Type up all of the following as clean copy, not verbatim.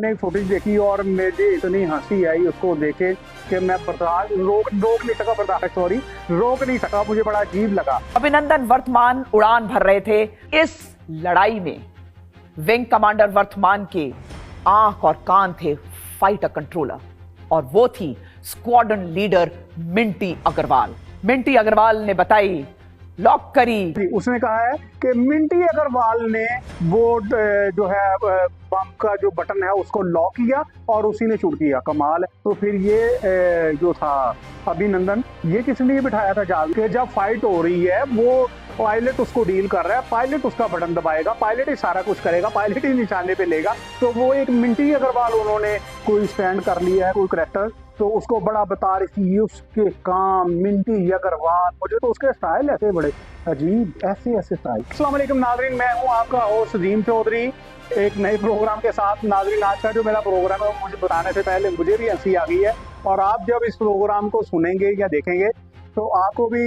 मैंने फुटेज देखी और मुझे इतनी हंसी आई उसको देखे कि मैं रोक नहीं सका। मुझे बड़ा अजीब लगा। अभिनंदन वर्तमान उड़ान भर रहे थे। इस लड़ाई में विंग कमांडर वर्तमान के आंख और कान थे फाइटर कंट्रोलर, और वो थी स्क्वाड्रन लीडर मिंटी अग्रवाल। मिंटी अग्रवाल ने बताई, लॉक करी। उसने कहा है कि मिंटी अग्रवाल ने वो जो है बम का जो बटन है उसको लॉक किया और उसी ने शूट किया। कमाल है। तो फिर ये जो था अभिनंदन, ये किस लिए बिठाया था जाल के? जब फाइट हो रही है वो पायलट उसको डील कर रहा है, पायलट उसका बटन दबाएगा, पायलट ही सारा कुछ करेगा, पायलट ही निशाने पे लेगा। तो वो एक मिंटी अग्रवाल उन्होंने कोई स्टैंड कर लिया है, कोई करेक्टर, तो उसको बड़ा बता रही थी उसके काम। मिंटी अग्रवाल, मुझे तो उसके स्टाइल ऐसे बड़े अजीब, ऐसे स्टाइल। अस्सलाम वालेकुम नाज़रीन, मैं हूं आपका होस्ट सदीम चौधरी, एक नए प्रोग्राम के साथ। नाज़रीन, आज का जो मेरा प्रोग्राम है मुझे बताने से पहले मुझे भी हंसी आ गई है, और आप जब इस प्रोग्राम को सुनेंगे या देखेंगे तो आपको भी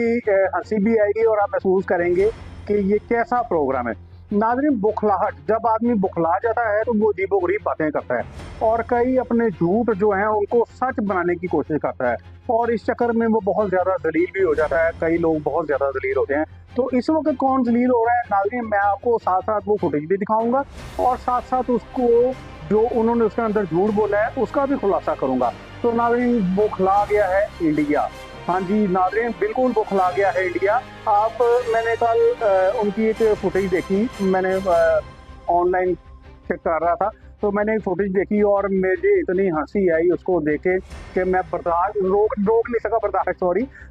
हंसी भी आएगी और आप महसूस करेंगे कि ये कैसा प्रोग्राम है। नाज़रीन, बुखलाहट, जब आदमी बुखला जाता है तो वो अजीबोगरीब बातें करता है और कई अपने झूठ जो हैं उनको सच बनाने की कोशिश करता है, और इस चक्कर में वो बहुत ज़्यादा जलील भी हो जाता है। कई लोग बहुत ज़्यादा जलील होते हैं। तो इस वक्त कौन जलील हो रहा है नाज़रीन, मैं आपको साथ साथ वो फुटेज भी दिखाऊंगा और साथ साथ उसको जो उन्होंने उसके अंदर झूठ बोला है उसका भी खुलासा करूंगा। तो नाज़रीन, बुखला गया है इंडिया। हाँ जी नाज़रीन, बिल्कुल बुखला गया है इंडिया। आप, मैंने कल उनकी एक फुटेज देखी, मैंने ऑनलाइन चेक कर रहा था, तो मैंने एक फुटेज देखी और मुझे इतनी हंसी आई उसको देखे कि मैं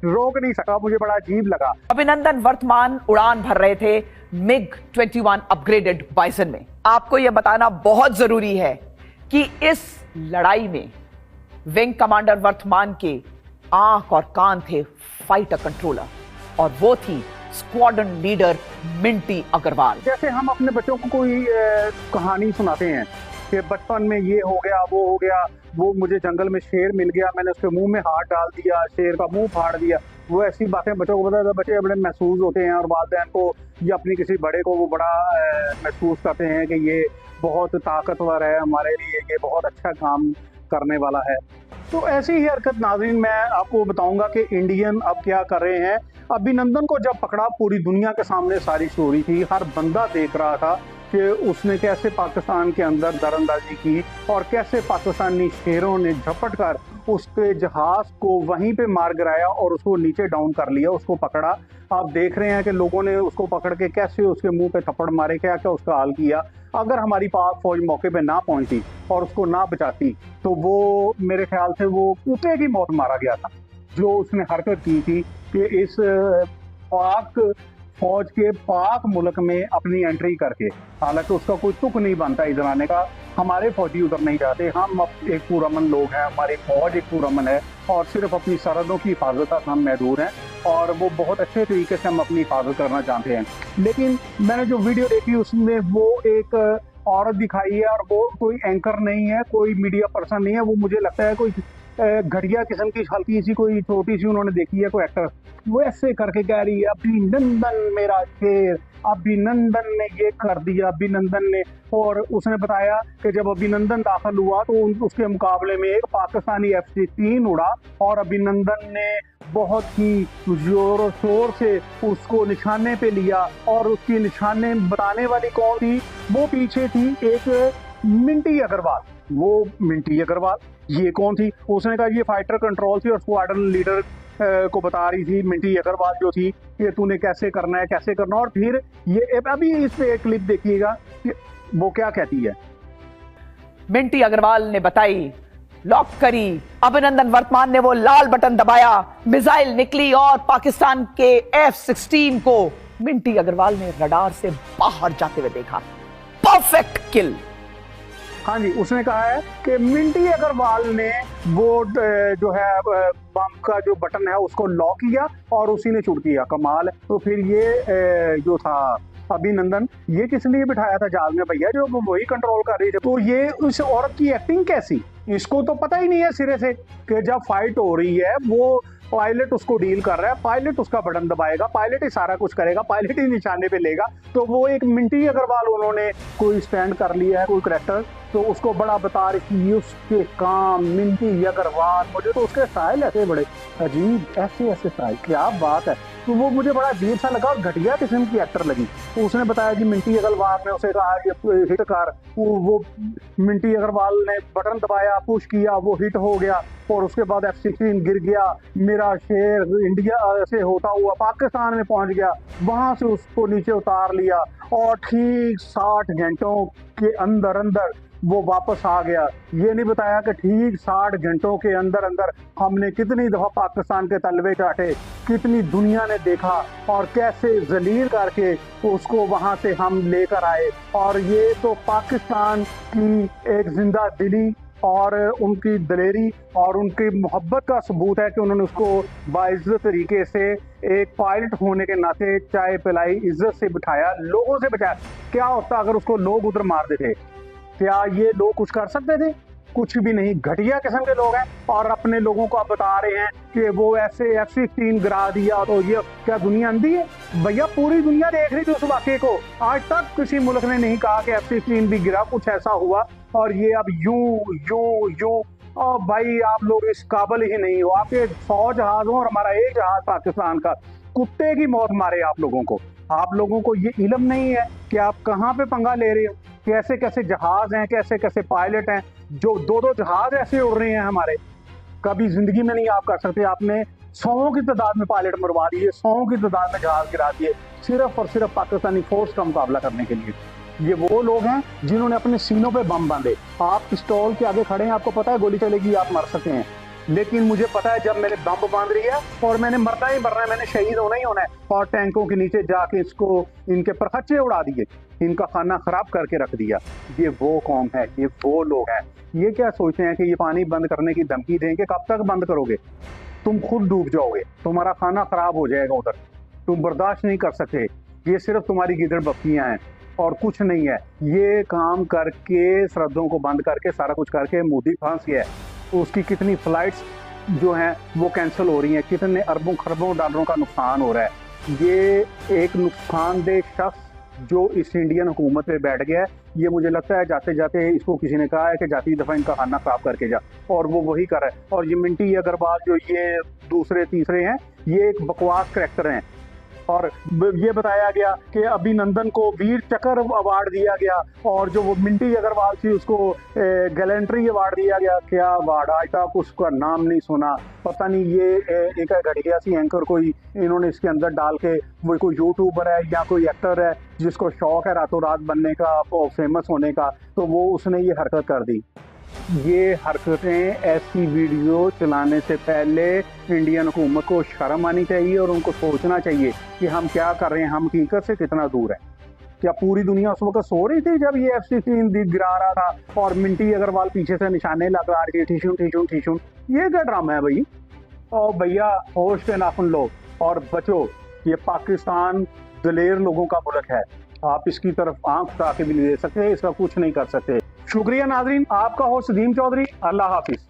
रोक नहीं सका। मुझे बड़ा अजीब लगा। अभिनंदन वर्तमान उड़ान भर रहे थे MiG-21 अपग्रेडेड बाइसन में। आपको यह बताना बहुत जरूरी है कि इस लड़ाई में विंग कमांडर वर्तमान के आंख और कान थे फाइटर कंट्रोलर, और वो थी स्क्वाड्रन लीडर मिंटी अग्रवाल। जैसे हम अपने बच्चों को कोई कहानी सुनाते हैं कि बचपन में ये हो गया, वो हो गया, वो मुझे जंगल में शेर मिल गया, मैंने उसके मुंह में हाथ डाल दिया, शेर का मुंह फाड़ दिया। वो ऐसी बातें बच्चों को बताते, बच्चे बड़े महसूस होते हैं, और वालिदैन को या अपनी किसी बड़े को वो बड़ा महसूस करते हैं कि ये बहुत ताकतवर है हमारे लिए, ये बहुत अच्छा काम करने वाला है। तो ऐसी ही हरकत नाज़रीन मैं आपको बताऊंगा कि इंडियन अब क्या कर रहे हैं। अभिनंदन को जब पकड़ा, पूरी दुनिया के सामने सारी स्टोरी थी, हर बंदा देख रहा था कि उसने कैसे पाकिस्तान के अंदर दरअंदाजी की और कैसे पाकिस्तानी शेरों ने झपट कर उसके जहाज को वहीं पे मार गिराया और उसको नीचे डाउन कर लिया, उसको पकड़ा। आप देख रहे हैं कि लोगों ने उसको पकड़ के कैसे उसके मुंह पे थप्पड़ मारे, क्या क्या उसका हाल किया। अगर हमारी पाक फौज मौके पे ना पहुंचती और उसको ना बचाती तो वो, मेरे ख्याल से वो कुत्ते की मौत मारा गया था। जो उसने हरकत की थी कि इस पाक फौज के पाक मुल्क में अपनी एंट्री करके, हालांकि उसका कोई तुक नहीं बनता इधर आने का। हमारे फौजी उधर नहीं जाते, हम अब एक पुरअमन लोग हैं, हमारी फौज एक पुरअमन है और सिर्फ अपनी सरहदों की हिफाजत तक हम महदूद हैं, और वो बहुत अच्छे तरीके से हम अपनी हिफाजत करना चाहते हैं। लेकिन मैंने जो वीडियो देखी उसमें वो एक औरत दिखाई है, और वो कोई एंकर नहीं है, कोई मीडिया पर्सन नहीं है, वो मुझे लगता है कोई घटिया किस्म की हल्की सी कोई छोटी सी उन्होंने देखी है कोई एक्टर। वो ऐसे करके कह रही है, अभिनंदन मेरा शेर, अभिनंदन ने ये कर दिया, अभिनंदन ने। और उसने बताया कि जब अभिनंदन दाखिल हुआ तो उसके मुकाबले में एक पाकिस्तानी F-16 उड़ा और अभिनंदन ने बहुत ही जोर शोर से उसको निशाने पे लिया, और उसकी निशाने बताने वाली कौन थी? वो पीछे थी एक मिंटी अग्रवाल। वो मिंटी अग्रवाल ये कौन थी? उसने कहा ये फाइटर कंट्रोल थी और स्क्वाड्रन लीडर को बता रही थी मिंटी अग्रवाल जो थी कि तूने कैसे करना है, कैसे करना। और फिर ये अभी इस पे एक क्लिप देखिएगा कि वो क्या कहती है। मिंटी अग्रवाल ने बताई, लॉक करी। अभिनंदन वर्तमान ने वो लाल बटन दबाया, मिसाइल निकली और पाकिस्तान के F-16 को मिंटी अग्रवाल ने रडार से बाहर जाते हुए देखा। परफेक्ट किल। हाँ जी, उसने कहा है कि मिंटी अग्रवाल ने वो जो है बम का जो बटन है उसको लॉक किया और उसी ने शूट किया। कमाल है। तो फिर ये जो था अभिनंदन, ये किस लिए बिठाया था जाल में भैया, जो वही कंट्रोल कर रही थी। तो ये उस औरत की एक्टिंग कैसी, इसको तो पता ही नहीं है सिरे से कि जब फाइट हो रही है वो पायलट उसको डील कर रहा है, पायलट उसका बटन दबाएगा, पायलट ही सारा कुछ करेगा, पायलट ही निशाने पे लेगा। तो वो एक मिंटी अग्रवाल उन्होंने कोई स्टैंड कर लिया है, कोई करेक्टर, तो उसको बड़ा बता रही थी उसके काम, मिंटी अग्रवाल। मुझे तो उसके स्टाइल ऐसे बड़े अजीब, ऐसे ऐसे स्टाइल, क्या बात है। तो वो मुझे बड़ा अजीब सा लगा और घटिया किस्म की एक्टर लगी। तो उसने बताया कि मिंटी अग्रवाल ने उसे कहा कि हिट कर, वो मिंटी अग्रवाल ने बटन दबाया, पुश किया, वो हिट हो गया और उसके बाद F-16 गिर गया। मेरा शेर इंडिया से होता हुआ पाकिस्तान में पहुंच गया, वहां से उसको नीचे उतार लिया और ठीक 60 घंटों के अंदर अंदर वो वापस आ गया। ये नहीं बताया कि ठीक 60 घंटों के अंदर अंदर हमने कितनी दफा पाकिस्तान के तलवे चाटे, कितनी दुनिया ने देखा और कैसे जलील करके उसको वहां से हम लेकर आए। और ये तो पाकिस्तान की एक जिंदा दिली और उनकी दलेरी और उनकी मोहब्बत का सबूत है कि उन्होंने उसको बाइज्जत तरीके से एक पायलट होने के नाते चाय पिलाई, इज्जत से बिठाया, लोगों से बचाया। क्या होता अगर उसको लोग उधर मार देते? क्या ये लोग कुछ कर सकते थे? कुछ भी नहीं। घटिया किस्म के लोग हैं और अपने लोगों को आप बता रहे हैं कि वो ऐसे F-16 गिरा दिया। तो ये क्या दुनिया अंधी है? भैया पूरी दुनिया देख रही थी उस वाक़े को। आज तक किसी मुल्क ने नहीं कहा कि F-16 भी गिरा, कुछ ऐसा हुआ और ये अब यूं और भाई आप लोग इस काबिल ही नहीं हो। आपके 100 जहाज हो और हमारा एक जहाज पाकिस्तान का, कुत्ते की मौत मारे आप लोगों को। आप लोगों को ये इल्म नहीं है कि आप कहाँ पे पंगा ले रहे हो। कैसे कैसे जहाज हैं, कैसे कैसे पायलट हैं, जो 2-2 जहाज ऐसे उड़ रहे हैं हमारे, कभी जिंदगी में नहीं आप कर सकते। आपने 100 की तादाद में पायलट मरवा दिए, 100 की तादाद में जहाज गिरा दिए, सिर्फ और सिर्फ पाकिस्तानी फोर्स का मुकाबला करने के लिए। ये वो लोग हैं जिन्होंने अपने सीनों पे बम बांधे। आप पिस्तौल के आगे खड़े हैं, आपको पता है गोली चलेगी, आप मर सकते हैं, लेकिन मुझे पता है जब मैंने बम बांध रही है और मैंने मरना ही मरना है, मैंने शहीद होना ही होना है। और टैंकों के नीचे जाके इसको इनके परखच्चे उड़ा दिए, इनका खाना खराब करके रख दिया। ये वो कौम है, ये वो लोग हैं। ये क्या सोचते हैं कि ये पानी बंद करने की धमकी देंगे? कब तक बंद करोगे? तुम खुद डूब जाओगे, तुम्हारा खाना खराब हो जाएगा उधर, तुम बर्दाश्त नहीं कर सकते। ये सिर्फ तुम्हारी गिदड़ बफ्तियां हैं और कुछ नहीं है। ये काम करके, सरहदों को बंद करके, सारा कुछ करके मोदी फंस गया है। तो उसकी कितनी फ्लाइट्स जो हैं वो कैंसिल हो रही हैं, कितने अरबों खरबों डॉलरों का नुकसान हो रहा है। ये एक नुकसानदेह शख्स जो इस इंडियन हुकूमत पे बैठ गया है, ये मुझे लगता है जाते जाते इसको किसी ने कहा है कि जाती दफ़ा इनका खाना खराब करके जा, और वो वही कर रहा है। और ये मिंटी अग्रवाल जो ये दूसरे तीसरे हैं, ये एक बकवास करैक्टर हैं। और ये बताया गया कि अभिनंदन को वीर चक्र अवार्ड दिया गया और जो वो मिंटी अग्रवाल थी उसको गैलेंट्री अवार्ड दिया गया। क्या अवार्ड? आज तक उसका नाम नहीं सुना। पता नहीं ये एक घटिया सी एंकर कोई इन्होंने इसके अंदर डाल के, वो कोई यूट्यूबर है या कोई एक्टर है जिसको शौक है रातों रात बनने का, फेमस होने का, तो वो उसने ये हरकत कर दी। ये हरकतें, ऐसी वीडियो चलाने से पहले इंडियन हुकूमत को शर्म आनी चाहिए और उनको सोचना चाहिए कि हम क्या कर रहे हैं, हम हकीकत से कितना दूर है। क्या पूरी दुनिया उस वक्त सो रही थी जब ये F-16 गिरा रहा था और मिंटी अग्रवाल पीछे से निशाने लगा रही थी, ठीशुन? ये क्या ड्रामा है भाई? और भैया होश के नाखुन लो और बचो। ये पाकिस्तान दलेर लोगों का मुल्क है, आप इसकी तरफ आंख उठा के भी नहीं दे सकते, इसका कुछ नहीं कर सकते। शुक्रिया नाजरीन, आपका होस्ट सदीम चौधरी। अल्लाह हाफिज।